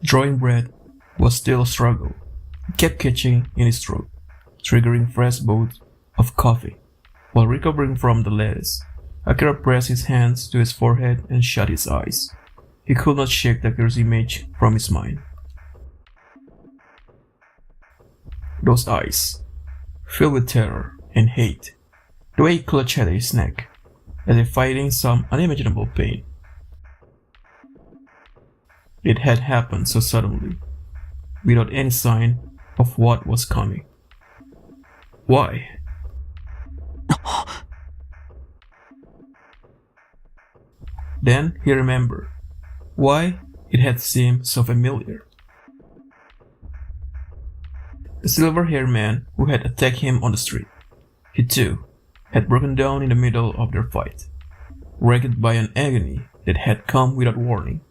Drawing breath was still a struggle. It kept catching in his throat, triggering fresh bouts of coffee. While recovering from the lettuce, Akira pressed his hands to his forehead and shut his eyes. He could not shake Takeru's image from his mind. Those eyes, filled with terror and hate, the way he clutched at his neck, as if fighting some unimaginable pain. It had happened so suddenly, without any sign of what was coming. Why? Then he remembered why it had seemed so familiar. The silver-haired man who had attacked him on the street. He too had broken down in the middle of their fight, wrecked by an agony that had come without warning.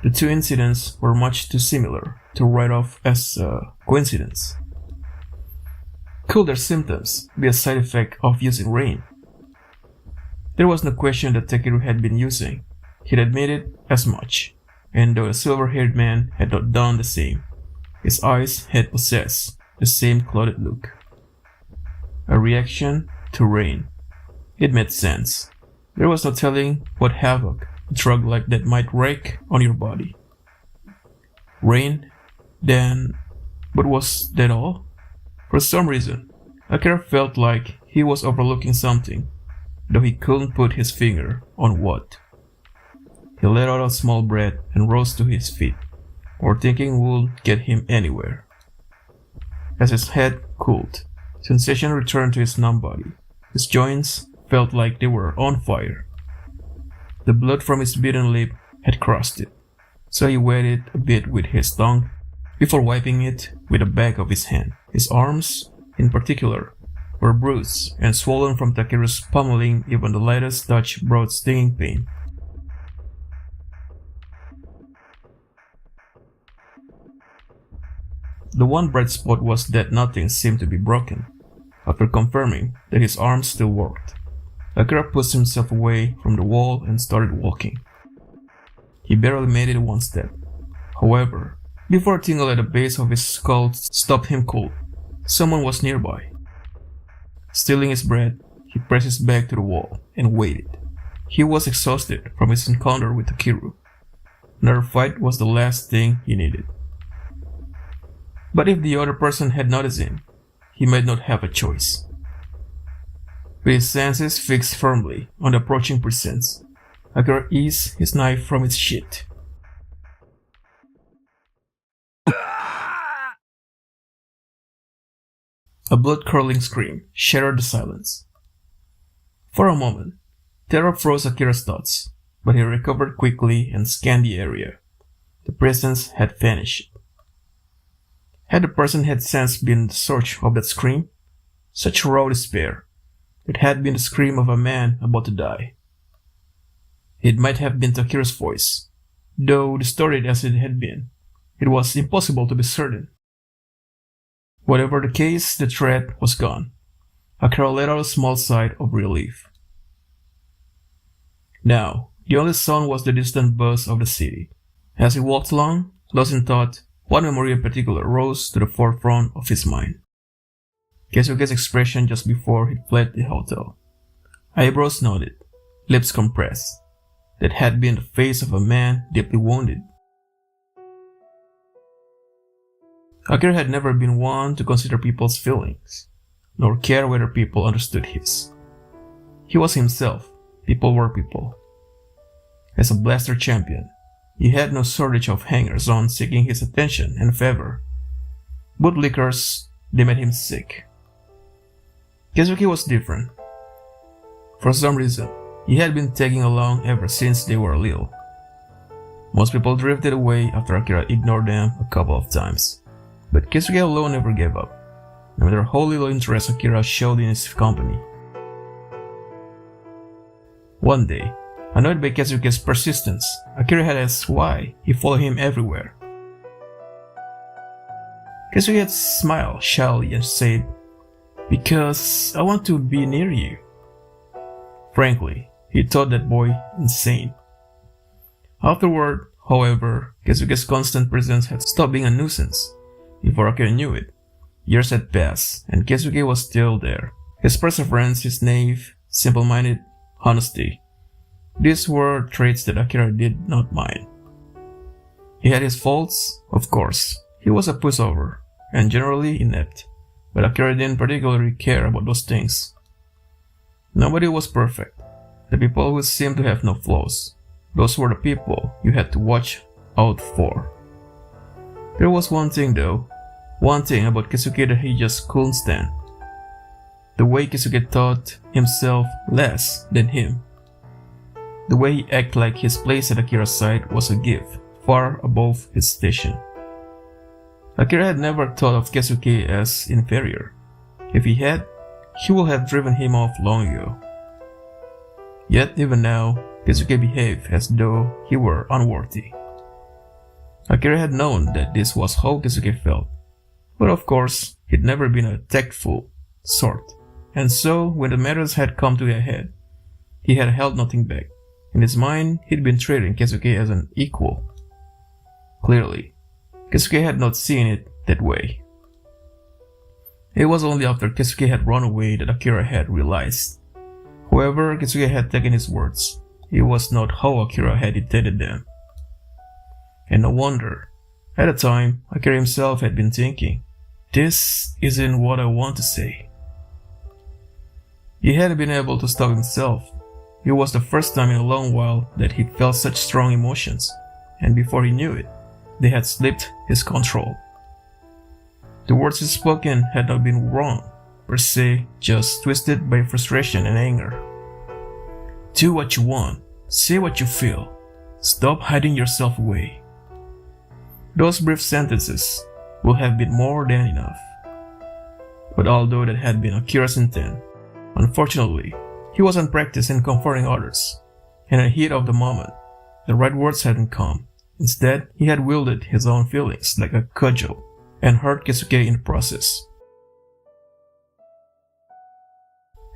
The two incidents were much too similar to write off as a coincidence. Could their symptoms be a side effect of using rain? There was no question that Takeru had been using. He'd admitted as much, and though the silver-haired man had not done the same, his eyes had possessed the same clouded look. A reaction to rain. It made sense. There was no telling what havoc a drug like that might wreak on your body. Rain? Then, but was that all? For some reason, Akira felt like he was overlooking something, though he couldn't put his finger on what. He let out a small breath and rose to his feet, or thinking would get him anywhere. As his head cooled, sensation returned to his numb body. His joints felt like they were on fire. The blood from his bitten lip had crossed it, so he wet it a bit with his tongue before wiping it with the back of his hand. His arms, in particular, were bruised and swollen from Takeru's pummeling. Even the lightest touch brought stinging pain. The one bright spot was that nothing seemed to be broken. After confirming that his arms still worked, Akira pushed himself away from the wall and started walking. He barely made it one step. However, before a tingle at the base of his skull stopped him cold, someone was nearby. Stealing his breath, he pressed his back to the wall and waited. He was exhausted from his encounter with Takeru. Another fight was the last thing he needed. But if the other person had noticed him, he might not have a choice. With his senses fixed firmly on the approaching presence, Akira eased his knife from its sheath. A blood-curdling scream shattered the silence. For a moment, terror froze Akira's thoughts, but he recovered quickly and scanned the area. The presence had vanished. Had the person had sensed been the source of that scream? Such raw despair. it had been the scream of a man about to die. It might have been Akira's voice, though distorted as it had been, it was impossible to be certain. Whatever the case, the threat was gone. Akira let out a small sigh of relief. Now, the only sound was the distant buzz of the city. As he walked along, lost in thought, one memory in particular rose to the forefront of his mind. Keisuke's expression just before he fled the hotel. Eyebrows knotted, lips compressed. That had been the face of a man deeply wounded. Akira had never been one to consider people's feelings, nor care whether people understood his. He was himself, people were people. As a blaster champion, he had no shortage of hangers-on seeking his attention and favor. Bootlickers, they made him sick. Keisuke was different. For some reason, he had been tagging along ever since they were little. Most people drifted away after Akira ignored them a couple of times, but Keisuke alone never gave up, no matter how little interest Akira showed in his company. One day, annoyed by Keisuke's persistence, Akira had asked why he followed him everywhere. Keisuke had smiled shyly and said, "Because I want to be near you." Frankly, he thought that boy insane. Afterward, however, Keisuke's constant presence had stopped being a nuisance. Before Akira knew it, years had passed, and Keisuke was still there. His perseverance, his naive, simple-minded honesty. These were traits that Akira did not mind. He had his faults, of course. He was a pushover, and generally inept, but Akira didn't particularly care about those things. Nobody was perfect. The people who seemed to have no flaws, those were the people you had to watch out for. There was one thing though, one thing about Keisuke that he just couldn't stand. The way Keisuke thought himself less than him. The way he acted like his place at Akira's side was a gift, far above his station. Akira had never thought of Keisuke as inferior. If he had, he would have driven him off long ago. Yet even now, Keisuke behaved as though he were unworthy. Akira had known that this was how Keisuke felt, but of course, he'd never been a tactful sort, and so when the matters had come to a head, he had held nothing back. In his mind, he'd been treating Keisuke as an equal. Clearly, Keisuke had not seen it that way. It was only after Keisuke had run away that Akira had realized. However, Keisuke had taken his words. It was not how Akira had intended them. And no wonder. At the time, Akira himself had been thinking, "This isn't what I want to say." He hadn't been able to stop himself. It was the first time in a long while that he felt such strong emotions, and before he knew it, they had slipped his control. The words he spoken had not been wrong, per se, just twisted by frustration and anger. Do what you want, say what you feel, stop hiding yourself away. Those brief sentences would have been more than enough. But although that had been Akira's intent, unfortunately, he was unpracticed in comforting others, and in the heat of the moment, the right words hadn't come. Instead, he had wielded his own feelings like a cudgel, and hurt Keisuke in the process.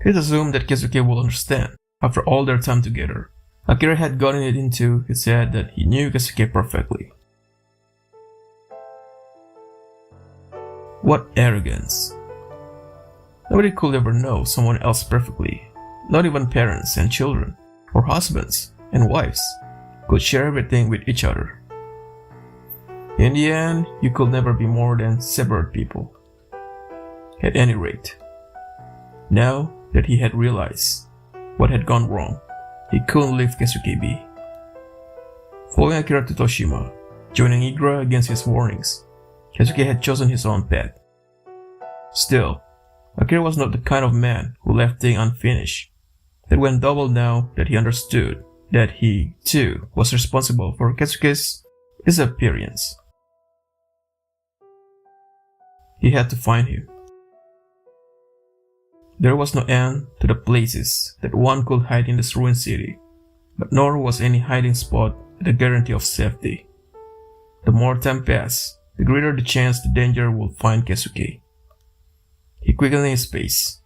He assumed that Keisuke would understand. After all their time together, Akira had gotten it into his head that he knew Keisuke perfectly. What arrogance! Nobody could ever know someone else perfectly. Not even parents and children, or husbands and wives, could share everything with each other. In the end, you could never be more than separate people. At any rate, now that he had realized what had gone wrong, he couldn't leave Keisuke be. Following Akira to Toshima, joining Igura against his warnings, Keisuke had chosen his own path. Still, Akira was not the kind of man who left things unfinished. It went double now that he understood that he, too, was responsible for Keisuke's disappearance. He had to find him. There was no end to the places that one could hide in this ruined city, but nor was any hiding spot a guarantee of safety. The more time passed, the greater the chance the danger would find Keisuke. He quickened his pace.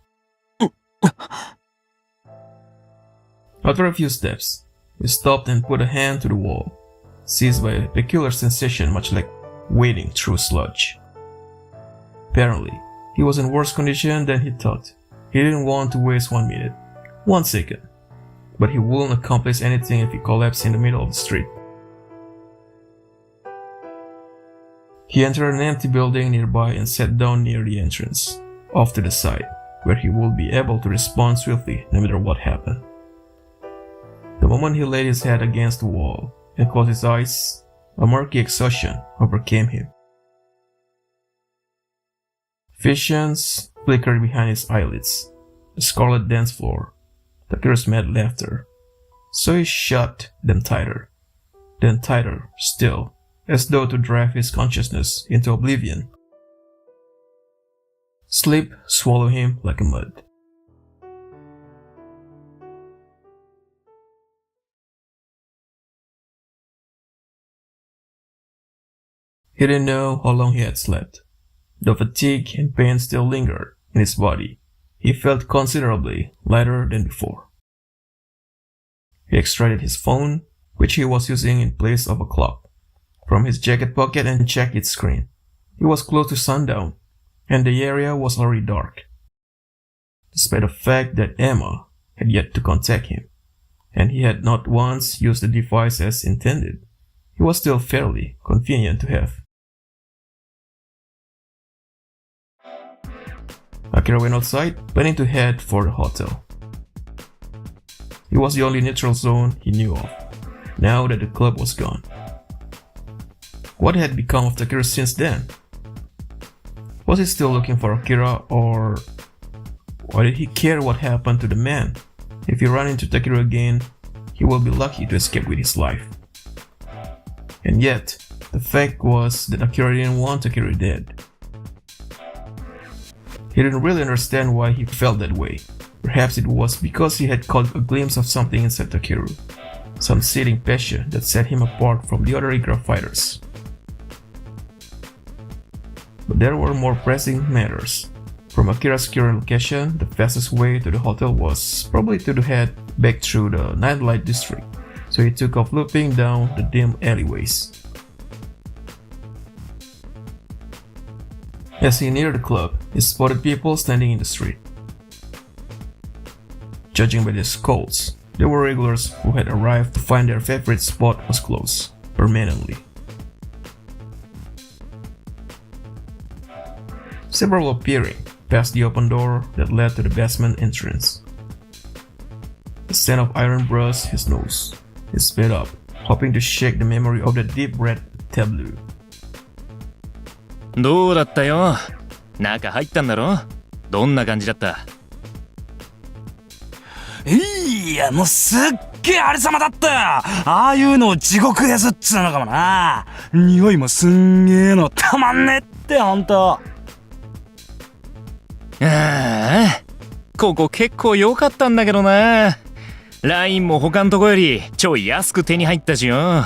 After a few steps, he stopped and put a hand to the wall, seized by a peculiar sensation much like wading through sludge. Apparently, he was in worse condition than he thought. He didn't want to waste 1 minute, 1 second, but he wouldn't accomplish anything if he collapsed in the middle of the street. He entered an empty building nearby and sat down near the entrance, off to the side, where he would be able to respond swiftly no matter what happened. The moment he laid his head against the wall and closed his eyes, a murky exhaustion overcame him. Visions flickered behind his eyelids, the scarlet dance floor, Takira's mad laughter. So he shut them tighter, then tighter still, as though to drive his consciousness into oblivion. Sleep swallowed him like a mud. He didn't know how long he had slept. The fatigue and pain still lingered in his body. He felt considerably lighter than before. He extracted his phone, which he was using in place of a clock, from his jacket pocket and checked its screen. It was close to sundown, and the area was already dark. Despite the fact that Emma had yet to contact him, and he had not once used the device as intended, it was still fairly convenient to have. Akira went outside, planning to head for the hotel. It was the only neutral zone he knew of, now that the club was gone. What had become of Akira since then? Was he still looking for Akira, or why did he care what happened to the man? If he ran into Akira again, he would be lucky to escape with his life. And yet, the fact was that Akira didn't want Akira dead. He didn't really understand why he felt that way. Perhaps it was because he had caught a glimpse of something inside Takeru, some seething passion that set him apart from the other Igra fighters. But there were more pressing matters. From Akira's current location, the fastest way to the hotel was probably to head back through the nightlight district, so he took off looping down the dim alleyways. As he neared the club, he spotted people standing in the street. Judging by their skulls, they were regulars who had arrived to find their favorite spot was closed, permanently. Several appearing past the open door that led to the basement entrance. The scent of iron brushed his nose. He sped up, hoping to shake the memory of the deep red tableau. どうだったよ。中入ったんだろ。どんな感じだった。いや、もうすっげえありさまだったよ。ああいうのを地獄絵図っつうのかもな。匂いもすんげえのたまんねってほんと。ここ結構良かったんだけどな。ラインも他のとこよりちょい安く手に入ったしよ。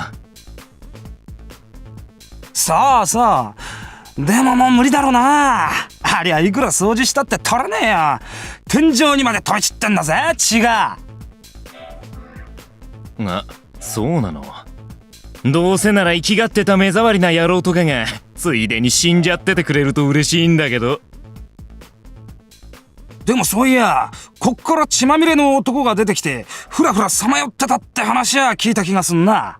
そうそう。でももう無理だろうな。ありゃいくら掃除したって取れねえよ。天井にまで飛び散ってんだぜ、血が。そうなの。どうせなら生きがってた目障りな野郎とかがついでに死んじゃっててくれると嬉しいんだけど。でもそういや、こっから血まみれの男が出てきてふらふらさまよってたって話は聞いた気がすんな。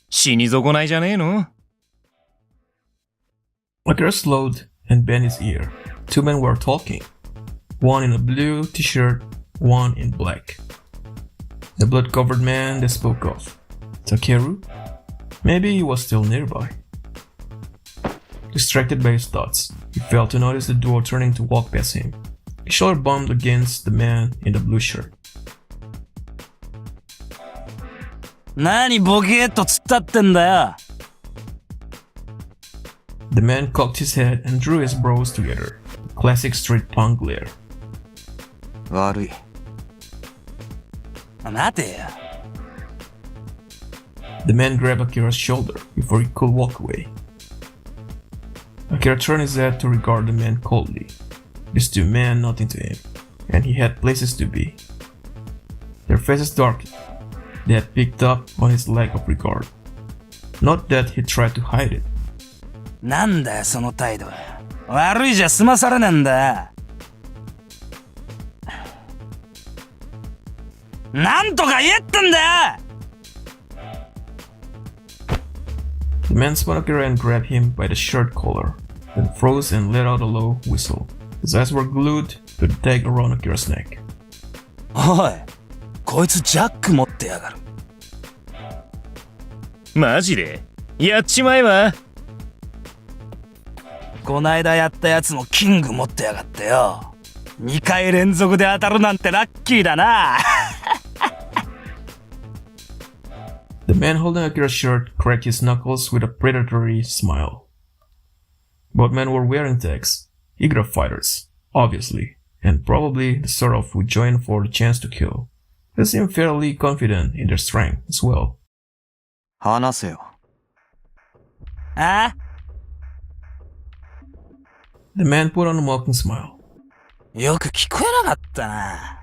死に損ないじゃねえの。Akira slowed and bent his ear. Two men were talking. One in a blue t-shirt, one in black. The blood-covered man they spoke of. Takeru? Maybe he was still nearby. Distracted by his thoughts, he failed to notice the duo turning to walk past him. His shoulder bumped against the man in the blue shirt. 何ボケーっと突っ立ってんだよ。The man cocked his head and drew his brows together. classic street punk glare. 悪い。待てよ。 The man grabbed Akira's shoulder before he could walk away. Akira turned his head to regard the man coldly. These two meant nothing to him, and he had places to be. Their faces darkened. They had picked up on his lack of regard. Not that he tried to hide it. なんだよその態度。悪いじゃ済まされねえんだ。なんとか言えってんだよ。 The man spun Akira and grabbed him by the shirt collar, then froze and let out a low whistle. His eyes were glued to the tag around Akira's neck. おい、こいつジャック持ってやがる。マジでやっちまえば。こないだやったやつもキング持ってやがってよ。2回連続で当たるなんてラッキーだな。The man holding Akira's shirt cracked his knuckles with a predatory smile. Both men were wearing tags, igra fighters, obviously, and probably the sort of who joined for the chance to kill. They seemed fairly confident in their strength as well. 話せよ。あ？ The man put on a mocking smile. よく聞こえなかったな。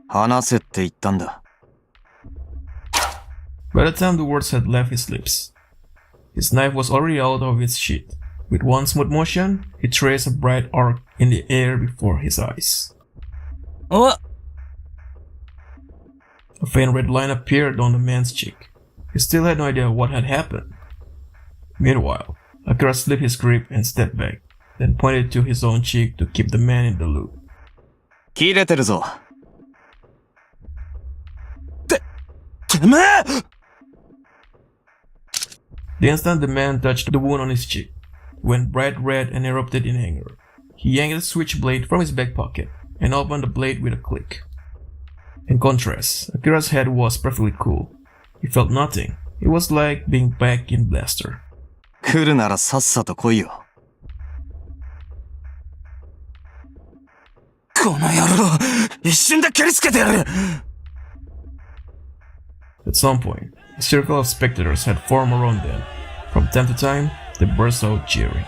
話せって言ったんだ。By the time the words had left his lips, his knife was already out of its sheath. With one smooth motion, he traced a bright arc in the air before his eyes. お？ A faint red line appeared on the man's cheek. He still had no idea what had happened. Meanwhile, Akira slipped his grip and stepped back, then pointed to his own cheek to keep the man in the loop. 切れてるぞ。てめえ！ The instant the man touched the wound on his cheek, it went bright red and erupted in anger. He yanked the switchblade from his back pocket and opened the blade with a click. In contrast, Akira's head was perfectly cool. He felt nothing. It was like being back in Blaster. 来るならさっさと来いよ。この野郎、一瞬で蹴りつけてやる。 At some point, a circle of spectators had formed around them. From time to time, they burst out cheering.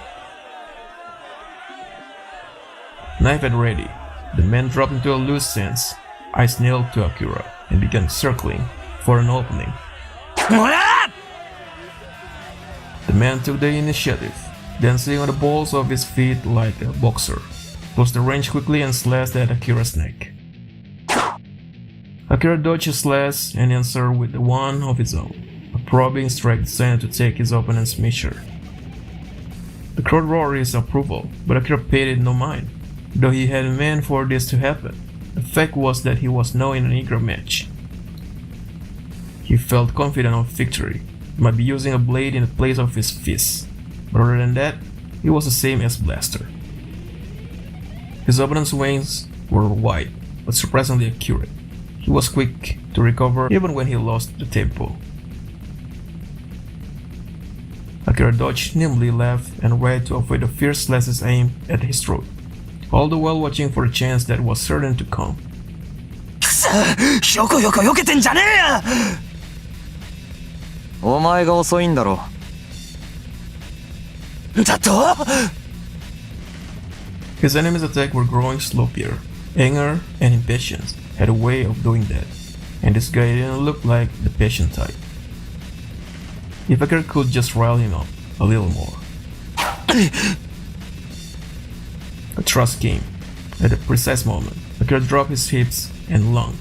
Knife at ready, the man dropped into a loose stance, eyes nailed to Akira, and began circling for an opening. The man took the initiative, dancing on the balls of his feet like a boxer, closed the range quickly and slashed at Akira's neck. Akira dodged his slash and answered with one of his own, a probing strike designed to take his opponent's measure. The crowd roared his approval, but Akira paid it no mind, though he had meant for this to happen. The fact was that he was now in an igra match. He felt confident of victory. He might be using a blade in the place of his fist, but other than that, he was the same as Blaster. His opponent's wings were wide, but surprisingly accurate. He was quick to recover even when he lost the tempo. Akira dodged nimbly left and right to avoid the fierce slashes aimed at his throat, all the while watching for a chance that was certain to come. くそ、ひょこひょこ避けてんじゃねえや。お前が遅いんだろ。だと？ His enemy's attacks were growing sloppier. Anger and impatience had a way of doing that, and this guy didn't look like the patient type. If Akira could just rile him up a little more. A thrust came. At the precise moment, Akira dropped his hips and lunged,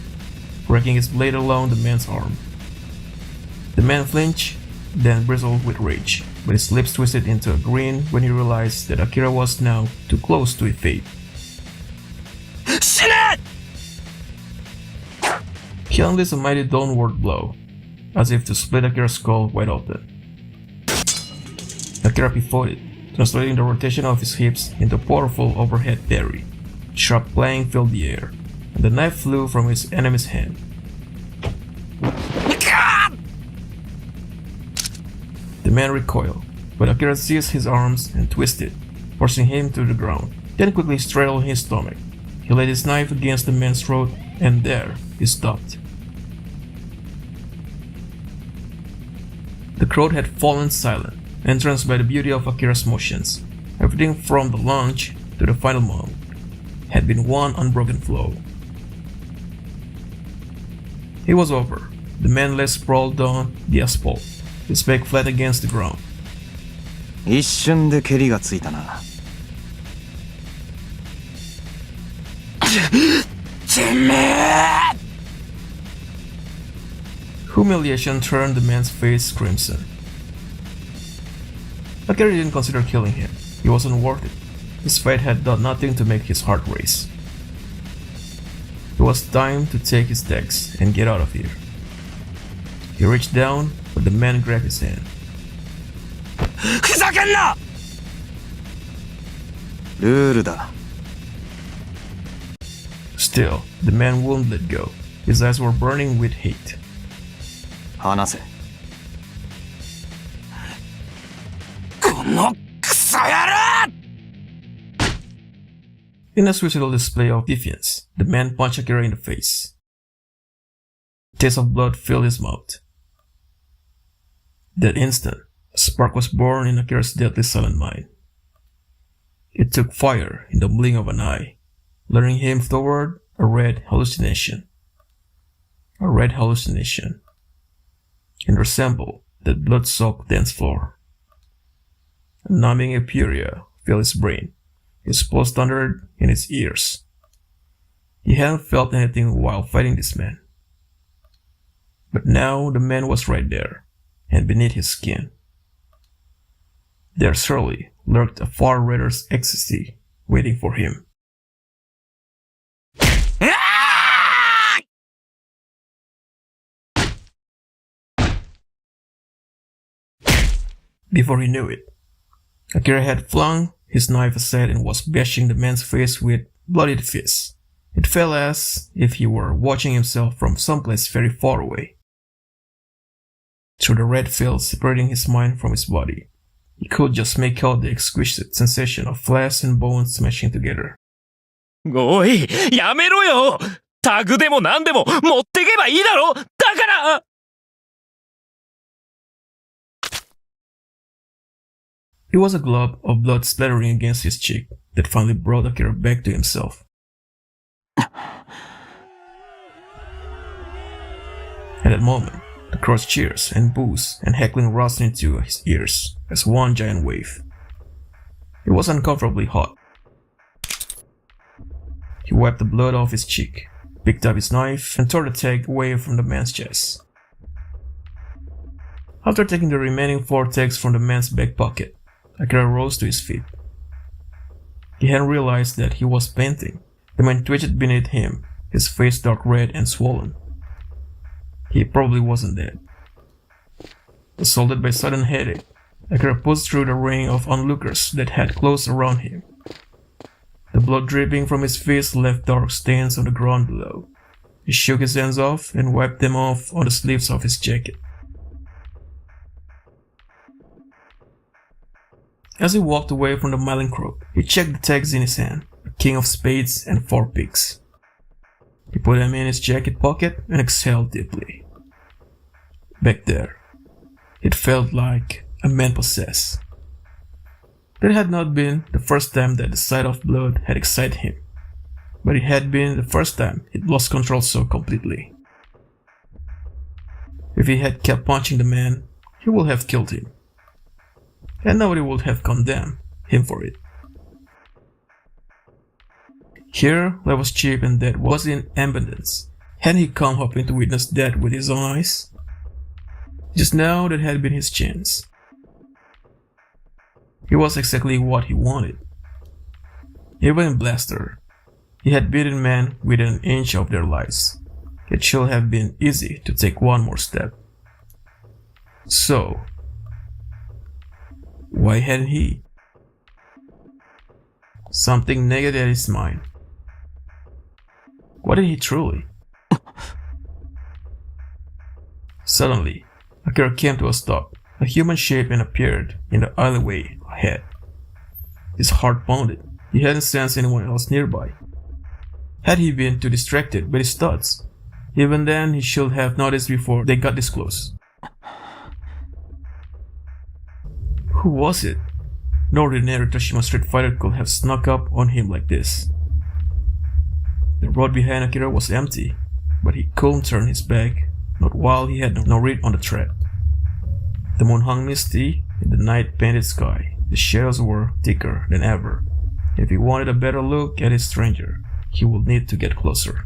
breaking his blade along the man's arm. The man flinched, then bristled with rage, but his lips twisted into a grin when he realized that Akira was now too close to evade. 死ね！ He unleashed a mighty downward blow, as if to split Akira's skull wide open. Akira pivoted, translating the rotation of his hips into a powerful overhead parry. Sharp clang filled the air, and the knife flew from his enemy's hand. The man recoiled, but Akira seized his arms and twisted, forcing him to the ground, then quickly straddled his stomach. He laid his knife against the man's throat, and there he stopped. The crowd had fallen silent, entranced by the beauty of Akira's motions. Everything from the launch to the final mount had been one unbroken flow. It was over. The man lay sprawled on the asphalt, his back flat against the ground. 一瞬で蹴りがついたな。てめえ Humiliation turned the man's face crimson. Akira didn't consider killing him. He wasn't worth it. His fight had done nothing to make his heart race. It was time to take his tags and get out of here. He reached down, but the man grabbed his hand. ふざけんな ルールだ。 Still, the man wouldn't let go. His eyes were burning with hate. 話せ。このクソ野郎 In a suicidal display of defiance, the man punched Akira in the face. A taste of blood filled his mouth. That instant, a spark was born in Akira's deadly silent mind. It took fire in the blink of an eye, luring him toward a red hallucination. A red hallucination. And resembled that blood-soaked dance floor. A numbing euphoria filled his brain. His pulse thundered in his ears. He hadn't felt anything while fighting this man. But now the man was right there, and beneath his skin. There surely lurked a far redder ecstasy waiting for him. Before he knew it, Akira had flung his knife aside and was bashing the man's face with bloodied fists. It felt as if he were watching himself from someplace very far away. Through the red field separating his mind from his body, he could just make out the exquisite sensation of flesh and bones smashing together. おい、やめろよタグでも何でも持ってけばいいだろだから It was a glob of blood splattering against his cheek that finally brought Akira back to himself. At that moment, the crowd's cheers and boos and heckling rushed into his ears as one giant wave. It was uncomfortably hot. He wiped the blood off his cheek, picked up his knife, and tore the tag away from the man's chest. After taking the remaining 4 tags from the man's back pocket, Akira rose to his feet. He hadn't realized that he was panting. The man twitched beneath him, his face dark red and swollen. He probably wasn't dead. Assaulted by sudden headache, Akira pushed through the ring of onlookers that had closed around him. The blood dripping from his fist left dark stains on the ground below. He shook his hands off and wiped them off on the sleeves of his jacket. As he walked away from the milling crook, he checked the tags in his hand, a king of spades and 4 pigs. He put them in his jacket pocket and exhaled deeply. Back there, it felt like a man possessed. That had not been the first time that the sight of blood had excited him, but it had been the first time he'd lost control so completely. If he had kept punching the man, he would have killed him. And nobody would have condemned him for it. Here, life was cheap and death was in abundance. Hadn't he come hoping to witness death with his own eyes? Just now, that had been his chance. It was exactly what he wanted. Even in Blaster, he had beaten men within an inch of their lives. It should have been easy to take one more step. So, why hadn't he? Something nagged at his mind. What did he truly? Suddenly, Akira came to a stop. A human shape appeared in the alleyway ahead. his heart pounded. He hadn't sensed anyone else nearby. Had he been too distracted by his thoughts? Even then, he should have noticed before they got this close. Who was it? No ordinary Toshima Street Fighter could have snuck up on him like this. The road behind Akira was empty, but he couldn't turn his back, not while he had no read on the trap. The moon hung misty in the night-painted sky. The shadows were thicker than ever. If he wanted a better look at his stranger, he would need to get closer.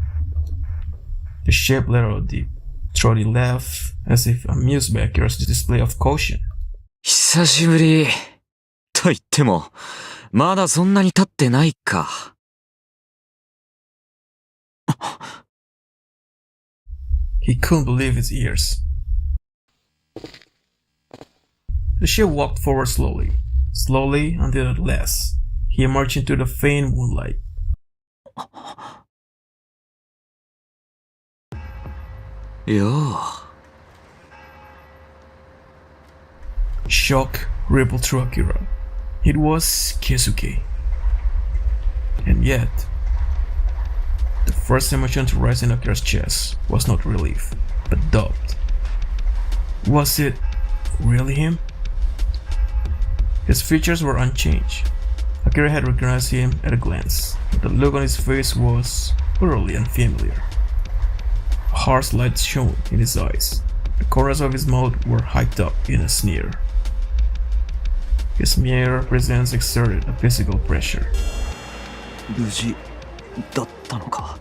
The shape let out a deep, throaty laugh, as if amused by Akira's display of caution. 久しぶり。と言っても、まだそんなに経ってないか。He couldn't believe his ears. The ship walked forward slowly until at last he emerged into the faint moonlight. Yo. Shock rippled through Akira. It was Keisuke. And yet, the first emotion to rise in Akira's chest was not relief, but doubt. Was it really him? His features were unchanged. Akira had recognized him at a glance, but the look on his face was utterly unfamiliar. A harsh light shone in his eyes. The corners of his mouth were hiked up in a sneer. His mere presence exerted a physical pressure. 無事だったのか。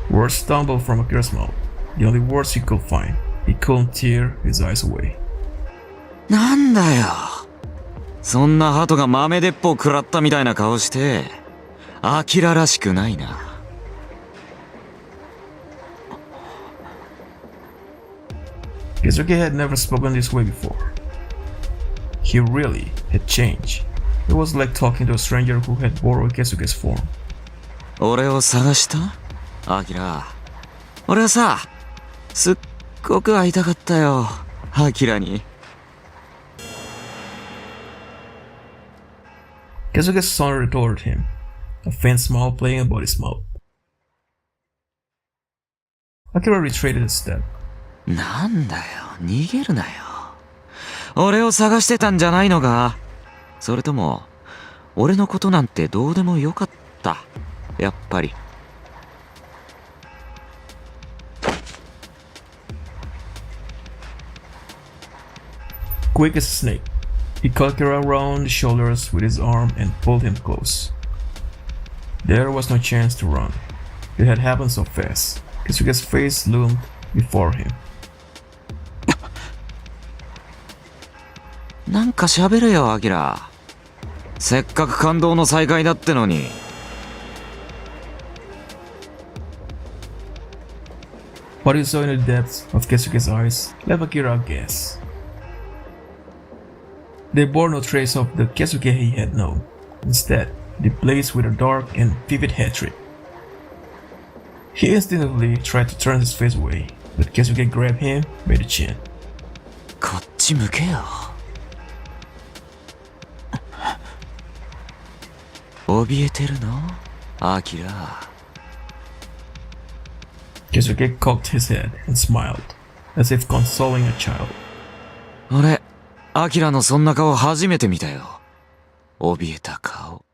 Words stumbled from Akira's mouth, the only words he could find. He couldn't tear his eyes away. なんだよ。そんな鳩が豆鉄砲食らったみたいな顔して、アキラらしくないな。Keisuke had never spoken this way before. He really had changed. It was like talking to a stranger who had borrowed Keisuke's form. 俺を探した？アキラ。俺はさ、すっごく会いたかったよ。アキラに。Keisuke sauntered toward him, a faint smile playing about his mouth. Akira retreated a step. なんだよ、逃げるなよ。俺を探してたんじゃないのか？それとも、俺のことなんてどうでもよかった。やっぱり。Quick as a snake, he caught Akira around the shoulders with his arm and pulled him close. There was no chance to run. It had happened so fast. Keisuke's face loomed before him. なんか喋れよ、アキラ。せっかく感動の再会だってのに。What he saw in the depths of Keisuke's eyes left Akira aghast. They bore no trace of the Keisuke he had known. Instead, they blazed with a dark and vivid hatred. He instinctively tried to turn his face away, but Keisuke grabbed him by the chin. こっち向けよ。怯えてるの？アキラ。Keisuke cocked his head and smiled, as if consoling a child. 俺、アキラのそんな顔初めて見たよ。怯えた顔。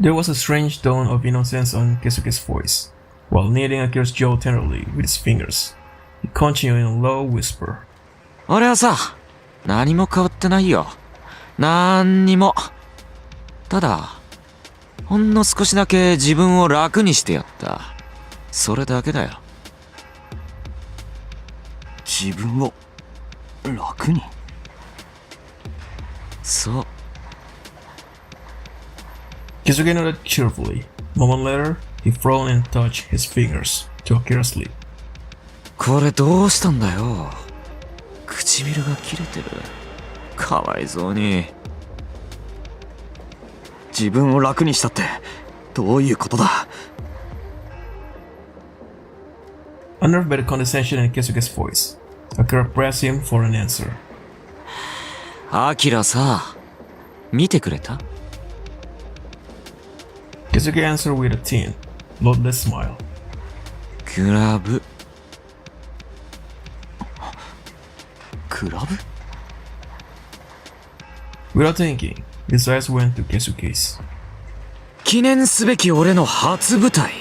There was a strange tone of innocence on Keisuke's voice. While kneading Akira's jaw tenderly with his fingers, he continued in a low whisper. 俺はさ、何も変わってないよ。なんにも。ただ、ほんの少しだけ自分を楽にしてやった。それだけだよ。自分を楽に？そう。Keisuke nodded cheerfully. A moment later, he frowned and touched his fingers to Akira's lip. これどうしたんだよ。唇が切れてる。かわいそうに。自分を楽にしたってどういうことだ？ Unnerved by the condescension in Keisuke's voice, Akira pressed him for an answer. アキラさ、見てくれた？ Keisuke answered with a thin, bloodless smile. クラブ。クラブ？ Without thinking, his eyes went to Keisuke's. 記念すべき俺の初舞台。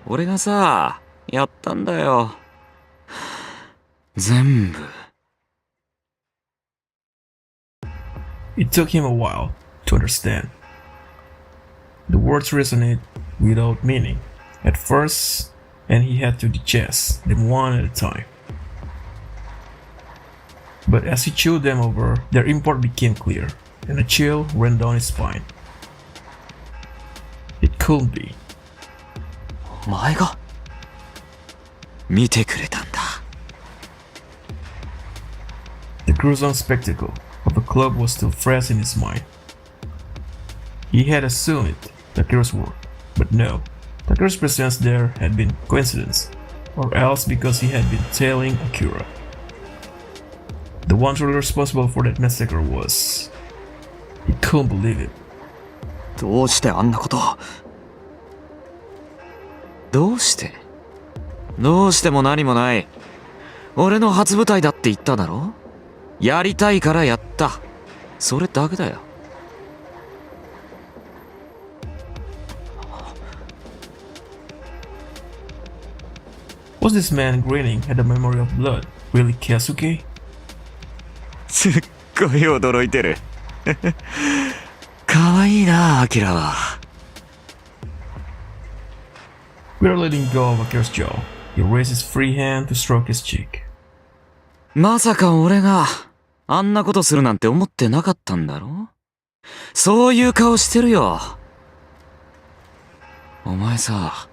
俺がさ、やったんだよ。全部。It took him a while to understand. The words resonate without meaning at first, and he had to digest them one at a time. But as he chewed them over, their import became clear, and a chill ran down his spine. It couldn't be. お前が見てくれたんだ。The gruesome spectacle of the club was still fresh in his mind. He had assumed it Takira's work, but no, Takira's presence there had been coincidence, or else because he had been tailing Akira. The one truly responsible for that massacre was... He couldn't believe it. どうしてあんなこと。どうしても何もない。俺の初舞台だって言っただろ。やりたいからやった。それだけだよ。Was this man grinning at the memory of blood really Keisuke? すっごい驚いてる。かわいいな、アキラは。Without letting go of Akira's jaw, he raised his free hand to stroke his cheek. まさか俺があんなことするなんて思ってなかったんだろ。そういう顔してるよ。お前さ。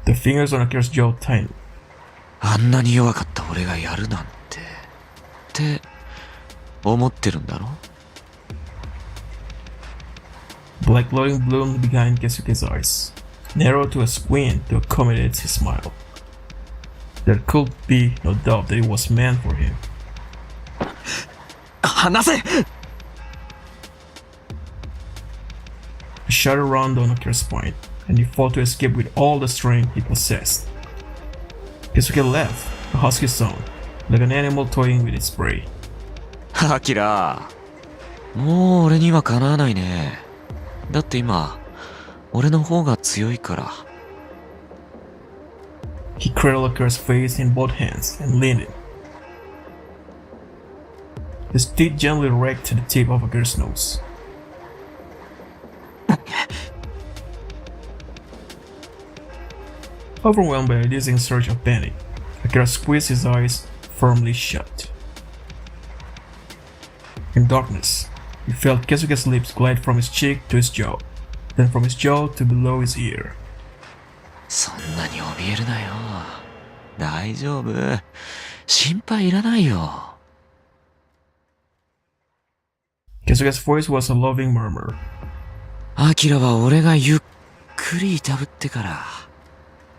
The fingers on Akira's jaw tightened. あんなに弱かった俺がやるなんてって思ってるんだろ。Black glowing bloomed behind Keisuke's eyes, narrowed to a squint to accommodate his smile. There could be no doubt that it was meant for him. 離せ。 A shudder ran down Akira's spine, and he fought to escape with all the strength he possessed. Keisuke laughed, a husky sound, like an animal toying with its prey. アキラ、もう俺にはかなわないね。だって今、俺の方が強いから。He cradled Akira's face in both hands and leaned in. His teeth gently raked to the tip of Akira's nose. Overwhelmed by a dizzying surge of panic, Akira squeezed his eyes firmly shut. In darkness, he felt Keisuke's lips glide from his cheek to his jaw, then from his jaw to below his ear. そんなに怯えるなよ。大丈夫。心配いらないよ。Keisuke's voice was a loving murmur. アキラは俺がゆっくりいたぶってから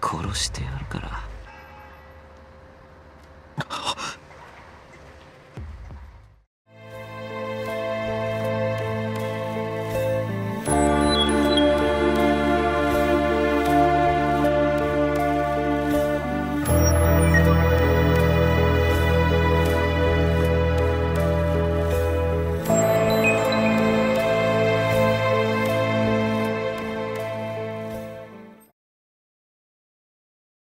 殺してやるから。